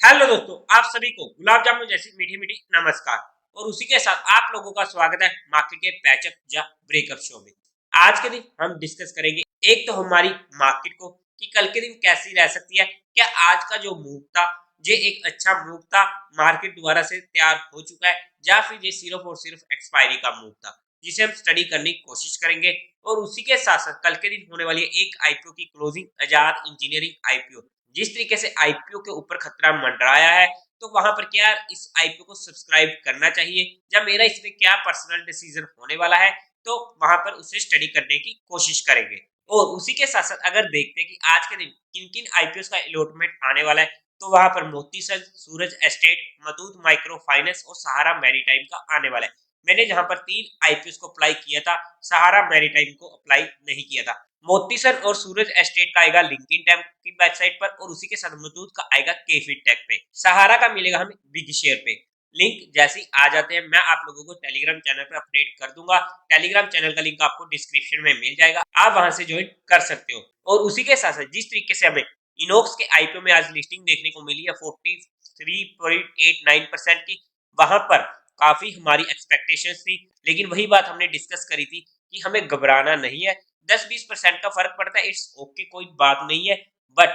Hello दोस्तों, आप सभी को गुलाब जामुन जैसी मीठी मीठी नमस्कार। और उसी के साथ आप लोगों का स्वागत है मार्केट के पैचअप या ब्रेकअप शो में। आज के दिन हम डिस्कस करेंगे एक तो हमारी मार्केट को कि कल के दिन कैसी रह सकती है। क्या आज का जो मूव था ये एक अच्छा मूव था, मार्केट दोबारा से तैयार हो चुका है, या फिर ये सिर्फ और सिर्फ एक्सपायरी का मूव था, जिसे हम स्टडी करने की कोशिश करेंगे। और उसी के साथ साथ कल के दिन होने वाली एक आईपीओ की क्लोजिंग, आजाद इंजीनियरिंग आईपीओ, जिस तरीके से आईपीओ के ऊपर खतरा मंडराया है, तो वहां पर क्या इस आईपीओ को सब्सक्राइब करना चाहिए या मेरा इसमें क्या पर्सनल डिसीजन होने वाला है, तो वहां पर उसे स्टडी करने की कोशिश करेंगे। और उसी के साथ साथ अगर देखते हैं कि आज के दिन किन किन आईपीओ का अलॉटमेंट आने वाला है, तो वहां पर मोती सन, सूरज एस्टेट, मथूट माइक्रो फाइनेंस और सहारा मैरीटाइम का आने वाला है। मैंने जहां पर तीन आईपीओ को अप्लाई किया था, सहारा मैरीटाइम को अप्लाई नहीं किया था। मोतीसर और सूरज एस्टेट का आएगा लिंक्डइन टैब की वेबसाइट पर, और उसी के साथ मुथूट का आएगा केफिट टेक पे। सहारा का मिलेगा हमें बिग शेयर पे। लिंक जैसे ही आ जाते हैं मैं आप लोगों को टेलीग्राम चैनल पर अपडेट कर दूंगा। टेलीग्राम चैनल का लिंक आपको डिस्क्रिप्शन में मिल जाएगा, आप वहां से ज्वाइन कर सकते हो। और उसी के साथ साथ जिस तरीके से हमें इनॉक्स के आईपीओ में आज लिस्टिंग देखने को मिली है 43.89% की, वहां पर काफी हमारी एक्सपेक्टेशंस थी, लेकिन वही बात हमने डिस्कस करी थी कि हमें घबराना नहीं है। 10-20% का फर्क पड़ता है, इट्स ओके, कोई बात नहीं है। बट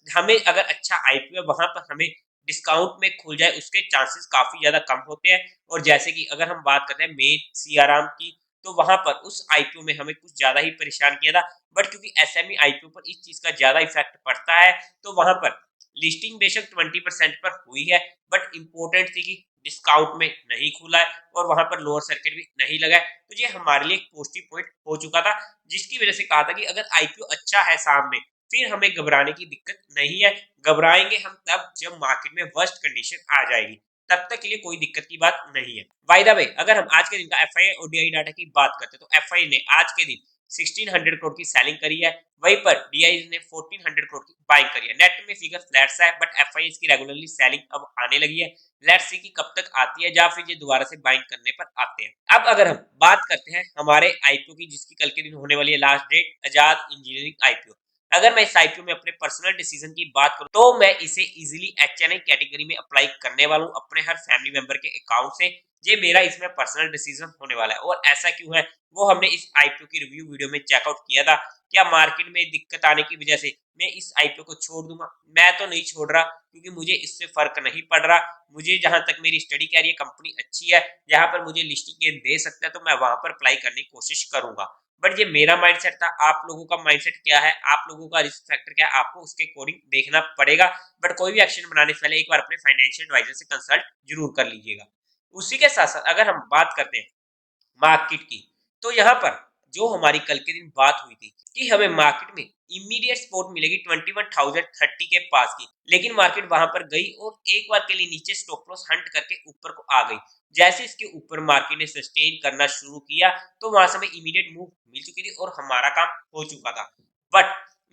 हमें अगर अच्छा आईपीओ वहां पर हमें डिस्काउंट में खुल जाए, उसके चांसेस काफी ज्यादा कम होते हैं। और जैसे कि अगर हम बात करते हैं मेन सियाराम की, तो वहां पर उस आईपीओ में हमें कुछ ज्यादा ही परेशान किया था। बट क्योंकि एसएमई आईपीओ पर इस चीज का ज्यादा इफेक्ट पड़ता है, तो वहां पर लिस्टिंग बेशक 20% पर हुई है, बट इंपॉर्टेंट थी कि डिस्काउंट में नहीं खुला है और वहां पर लोअर सर्किट भी नहीं लगा है। तो ये हमारे लिए एक पॉजिटिव पॉइंट हो चुका था, जिसकी वजह से कहा था कि अगर आईपीओ अच्छा है सामने, फिर हमें घबराने की दिक्कत नहीं है। घबराएंगे हम तब जब मार्केट में वर्स्ट कंडीशन आ जाएगी, तब तक के लिए कोई दिक्कत की बात नहीं है। बाय द वे, अगर हम आज के दिन का एफआई और डीआई डाटा की बात करते हैं, तो एफआई ने आज के दिन 1600 करोड़ की सेलिंग करी है, वहीं पर डीआई ने 1400 करोड़ की बाइंग करी है। नेट में फिगर फ्लैट सा है, बट एफआई की रेगुलरली सेलिंग अब आने लगी है। लेट्स सी कि कब तक आती है, या फिर ये दोबारा से बाइंग करने पर आते हैं। अब अगर हम बात करते हैं हमारे आईपीओ की, जिसकी कल के दिन होने वाली है लास्ट डेट, आजाद इंजीनियरिंग आईपीओ। अगर मैं इस आईपीओ में अपने पर्सनल डिसीजन की बात करूं, तो मैं इसे इजीली एचएनआई कैटेगरी में अप्लाई करने वाला हूं अपने हर फैमिली मेंबर के अकाउंट से। ये मेरा इसमें पर्सनल डिसीजन होने वाला है। और ऐसा क्यों है, वो हमने इस आईपीओ की रिव्यू वीडियो में चेकआउट किया था। क्या मार्केट में दिक्कत आने की वजह से मैं इस आईपीओ को छोड़ दूंगा? मैं तो नहीं छोड़ रहा, क्योंकि मुझे इससे फर्क नहीं पड़ रहा। मुझे जहां तक मेरी स्टडी कह रही है कंपनी अच्छी है, जहां पर मुझे लिस्टिंग गेन दे सकता है, तो मैं वहां पर अप्लाई करने की कोशिश करूंगा। बट ये मेरा माइंडसेट था, आप लोगों का माइंडसेट क्या है, आप लोगों का रिस्क फैक्टर क्या है, आपको उसके अकॉर्डिंग देखना पड़ेगा। बट कोई भी एक्शन बनाने से पहले एक बार अपने फाइनेंशियल एडवाइजर से कंसल्ट जरूर कर लीजिएगा। उसी के साथ साथ अगर हम बात करते हैं मार्केट की, तो यहाँ पर जो हमारी कल के दिन बात हुई थी कि हमें मार्केट में इमीडिएट सपोर्ट मिलेगी 21,030 के पास की, लेकिन मार्केट वहां पर गई और एक बार के लिए नीचे स्टॉप लॉस हंट करके ऊपर को आ गई। जैसे इसके ऊपर मार्केट ने सस्टेन करना शुरू किया, तो वहां से हमें इमीडिएट मूव मिल चुकी थी और हमारा काम हो चुका था। बट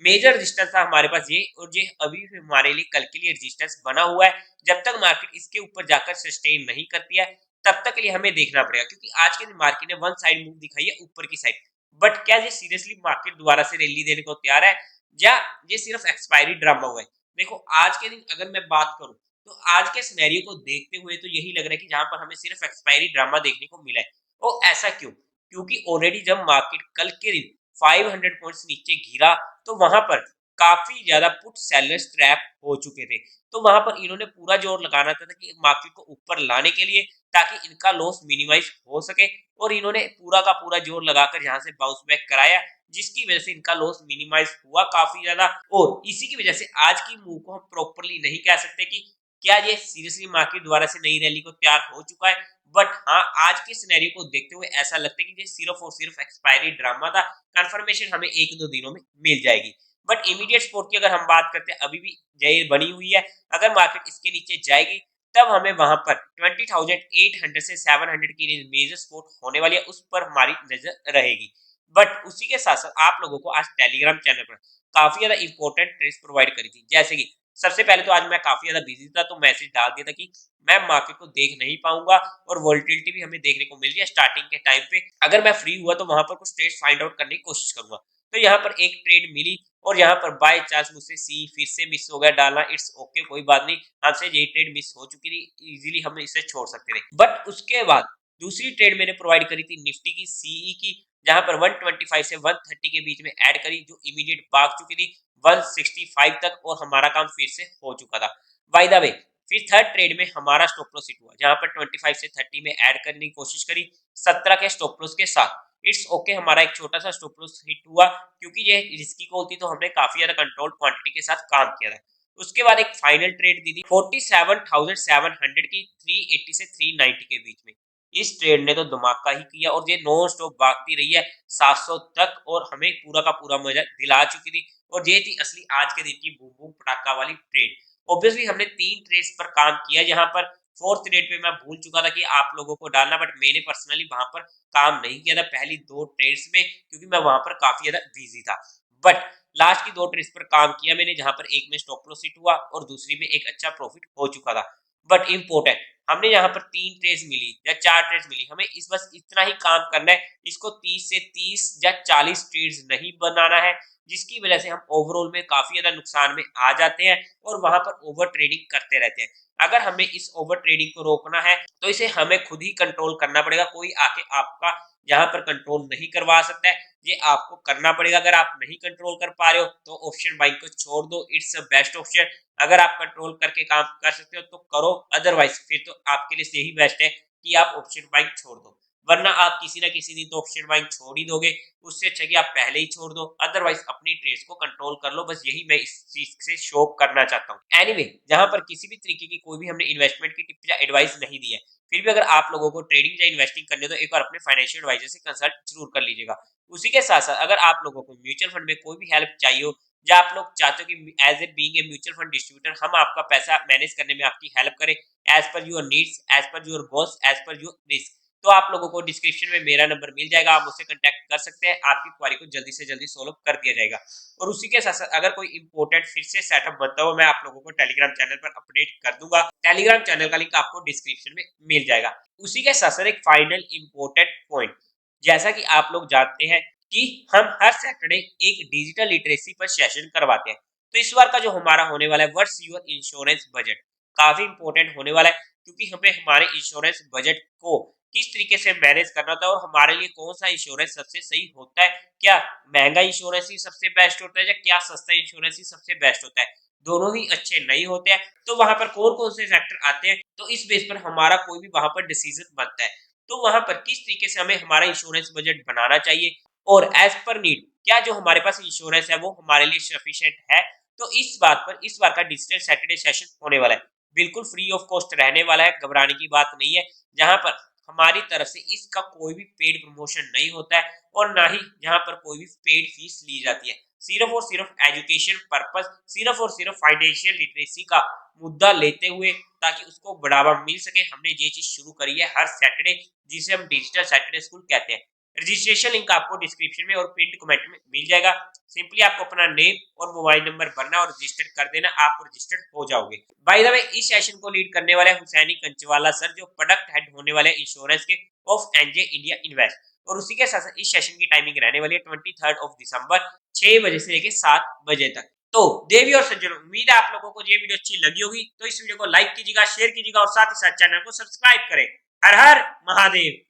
मेजर रेजिस्टेंस था हमारे पास ये, और ये अभी भी हमारे लिए कल के लिए रेजिस्टेंस बना हुआ है। जब तक मार्केट इसके ऊपर जाकर सस्टेन नहीं करती है, तब तक के लिए हमें देखना पड़ेगा, क्योंकि आज के दिन मार्केट ने वन साइड मूव दिखाई है ऊपर की साइड। बट क्या ये सीरियसली मार्केट दोबारा से रैली देने को तैयार है, या ये सिर्फ एक्सपायरी ड्रामा हुआ है? देखो, आज के दिन अगर मैं बात करूं, तो आज के सिनेरियो को देखते हुए तो यही लग रहा है कि जहां पर हमें सिर्फ एक्सपायरी ड्रामा देखने को मिला है। और ऐसा क्यों? क्योंकि ऑलरेडी जब मार्केट कल के दिन 500 पॉइंट्स नीचे गिरा, तो वहां पर काफी ज्यादा पुट सेलर्स ट्रैप हो चुके थे। तो वहां पर इन्होंने पूरा जोर लगाना था कि मार्केट को ऊपर लाने के लिए, ताकि इनका लॉस मिनिमाइज हो सके। और इन्होंने पूरा का पूरा जोर लगाकर यहाँ से बाउंस बैक कराया, जिसकी वजह से इनका लॉस मिनिमाइज हुआ काफी ज्यादा। और इसी की वजह से आज की मूव को हम प्रॉपरली नहीं कह सकते कि क्या ये सीरियसली मार्केट दोबारा से नई रैली को तैयार हो चुका है। बट हाँ, आज के सिनेरियो को देखते हुए ऐसा लगता है कि ये सिर्फ और सिर्फ एक्सपायरी ड्रामा था। कंफर्मेशन हमें 1-2 दिनों में मिल जाएगी। बट इमीडिएट सपोर्ट की अगर हम बात करते हैं, अभी भी जय बनी हुई है। अगर मार्केट इसके नीचे जाएगी, तब हमें वहां पर 20,800 से 700 की रेंज मेजर सपोर्ट होने वाली है, उस पर हमारी नजर रहेगी। बट उसी के साथ साथ आप लोगों को आज टेलीग्राम चैनल पर काफी ज्यादा इंपॉर्टेंट ट्रेस प्रोवाइड करी थी। जैसे कि सबसे पहले तो आज मैं काफी ज्यादा बिजी था, तो मैसेज डाल दिया था कि मैं मार्केट को देख नहीं पाऊंगा, और वोलेटिलिटी भी हमें देखने को मिल रही है स्टार्टिंग के टाइम पे। अगर मैं फ्री हुआ तो वहां पर कुछ ट्रेड फाइंड आउट करने की कोशिश करूंगा। तो यहाँ पर एक ट्रेड मिली, और यहाँ पर बाय चांस मुझसे सी फिर से मिस हो गया डालना, इट्स ओके, कोई बात नहीं, हमसे ये ट्रेड मिस हो चुकी थी, इजीली हम इसे छोड़ सकते थे। बट उसके बाद दूसरी ट्रेड मैंने प्रोवाइड करी थी निफ्टी की सीई की, जहां पर 125 से 130 के बीच में ऐड करी, जो इमीडिएट भाग चुकी थी 165 तक और हमारा काम फिर से हो चुका था। बाय द वे फिर थर्ड ट्रेड में हमारा स्टॉप लॉस हिट हुआ, जहां पर 25 से 30 में ऐड करने की कोशिश करी 17 के स्टॉप लॉस के साथ। इट्स ओके, हमारा एक छोटा सा स्टॉप लॉस हिट हुआ, क्योंकि ये रिस्की कॉल थी तो हमने काफी ज्यादा कंट्रोल क्वांटिटी के साथ काम किया था। उसके बाद एक फाइनल ट्रेड दी थी 47,700 की 380 से 390 के बीच में। इस ट्रेड ने तो धमाका ही किया और ये नॉन स्टॉप भागती रही है 700 तक और हमें पूरा का पूरा मजा दिला चुकी थी, और ये थी असली आज के दिन की बूम बूम पटाखा वाली ट्रेड। ऑब्वियसली हमने 3 ट्रेड्स पर काम किया, जहां पर फोर्थ ट्रेड पे मैं भूल चुका था कि आप लोगों को डालना, बट मैंने पर्सनली वहां पर काम नहीं किया था पहली 2 ट्रेड्स में, क्योंकि मैं वहां पर काफी ज्यादा बिजी था। बट लास्ट की 2 ट्रेड्स पर काम किया मैंने, जहां पर एक में स्टॉप लॉस हिट हुआ और दूसरी में एक अच्छा प्रॉफिट हो चुका था। बट इंपॉर्टेंट, हमने यहाँ पर 3 ट्रेड्स मिली या 4 ट्रेड्स मिली, हमें इस बस इतना ही काम करना है, इसको 30 से 30 या 40 ट्रेड्स नहीं बनाना है, जिसकी वजह से हम ओवरऑल में काफी ज्यादा नुकसान में आ जाते हैं और वहां पर ओवर ट्रेडिंग करते रहते हैं। अगर हमें इस ओवर ट्रेडिंग को रोकना है तो इसे हमें खुद ही कंट्रोल करना पड़ेगा, कोई आके आपका यहाँ पर कंट्रोल नहीं करवा सकता है, ये आपको करना पड़ेगा। अगर आप नहीं कंट्रोल कर पा रहे हो तो ऑप्शन बाइंग को छोड़ दो, इट्स अ बेस्ट ऑप्शन। अगर आप कंट्रोल करके काम कर सकते हो तो करो, अदरवाइज फिर तो आपके लिए यही बेस्ट है कि आप ऑप्शन बाइंग छोड़ दो, वरना आप किसी ना किसी दिन तो ऑप्शन बाइंग छोड़ ही दोगे। उससे अच्छा कि आप पहले ही छोड़ दो, अदरवाइज अपनी ट्रेड्स को कंट्रोल कर लो। बस यही मैं इस चीज से शो करना चाहता हूँ। एनीवे, जहां पर किसी भी तरीके की कोई भी हमने इन्वेस्टमेंट की टिप या एडवाइस नहीं दी है, फिर भी अगर आप लोगों को ट्रेडिंग या इन्वेस्टिंग करनी है तो एक बार अपने फाइनेंशियल एडवाइजर से कंसल्ट जरूर कर लीजिएगा। उसी के साथ साथ अगर आप लोगों को म्यूचुअल फंड में कोई भी हेल्प चाहिए हो, या आप लोग चाहते हो कि as a being a mutual fund distributor हम आपका पैसा मैनेज करने में आपकी हेल्प करें as per your needs, as per your goals, as per your risk, तो आप लोगों को डिस्क्रिप्शन में मेरा नंबर मिल जाएगा, आप मुझसे कांटेक्ट कर सकते हैं, आपकी क्वेरी को जल्दी से जल्दी सॉल्व कर दिया जाएगा। और उसी के साथ साथ अगर कोई इंपॉर्टेंट फिर से सेटअप बनता हो, मैं आप लोगों को टेलीग्राम चैनल पर अपडेट कर दूंगा। टेलीग्राम चैनल का लिंक आपको डिस्क्रिप्शन में मिल जाएगा। उसी के साथ साथ एक फाइनल इंपॉर्टेंट पॉइंट, जैसा कि आप लोग जानते हैं कि हम हर सैटरडे एक डिजिटल लिटरेसी पर सेशन करवाते हैं, तो इस बार का जो हमारा होने वाला है व्हाट्स योर इंश्योरेंस बजट, काफी इंपॉर्टेंट होने वाला है, क्योंकि हमें हमारे इंश्योरेंस बजट को किस तरीके से मैनेज करना होता है और हमारे लिए कौन सा इंश्योरेंस सबसे सही होता है। क्या महंगा इंश्योरेंस ही सबसे बेस्ट होता है या क्या सस्ता इंश्योरेंस ही सबसे बेस्ट होता है, दोनों ही अच्छे नहीं होते हैं। तो वहां पर कौन कौन से फैक्टर आते हैं, तो इस बेस पर हमारा कोई भी वहां पर डिसीजन बनता है। तो वहां पर किस तरीके से हमें हमारा इंश्योरेंस बजट बनाना चाहिए और एज पर नीड क्या जो हमारे पास इंश्योरेंस है वो हमारे लिए सफिशिएंट है। तो इस बात पर इस बार का डिजिटल सैटरडे सेशन होने वाला है, बिल्कुल फ्री ऑफ कॉस्ट रहने वाला है, घबराने की बात नहीं है। जहां पर हमारी तरफ से इसका कोई भी पेड प्रमोशन नहीं होता है और ना ही यहाँ पर कोई भी पेड फीस ली जाती है, सिर्फ और सिर्फ एजुकेशन पर्पस, सिर्फ और सिर्फ फाइनेंशियल लिटरेसी का मुद्दा लेते हुए, ताकि उसको बढ़ावा मिल सके, हमने ये चीज शुरू करी है हर सैटरडे, जिसे हम डिजिटल सैटरडे स्कूल कहते हैं। रजिस्ट्रेशन लिंक आपको डिस्क्रिप्शन में और पिन कमेंट में मिल जाएगा। सिंपली आपको अपना नेम और मोबाइल नंबर भरना और रजिस्टर कर देना, आप रजिस्टर्ड हो जाओगे। बाय द वे, इस सेशन को लीड करने वाले हुसैनी कंचवाला सर, जो प्रोडक्ट हेड होने वाले इंश्योरेंस के ऑफ एनजे इंडिया इन्वेस्ट। और उसी के साथ इस सेशन की टाइमिंग रहने वाली है 23 ऑफ दिसंबर 6 बजे से लेकर 7 बजे तक। तो देवी और सज्जनों, उम्मीद है आप लोगों को ये वीडियो अच्छी लगी होगी, तो इस वीडियो को लाइक कीजिएगा, शेयर कीजिएगा और साथ ही साथ चैनल को सब्सक्राइब करें। हर हर महादेव।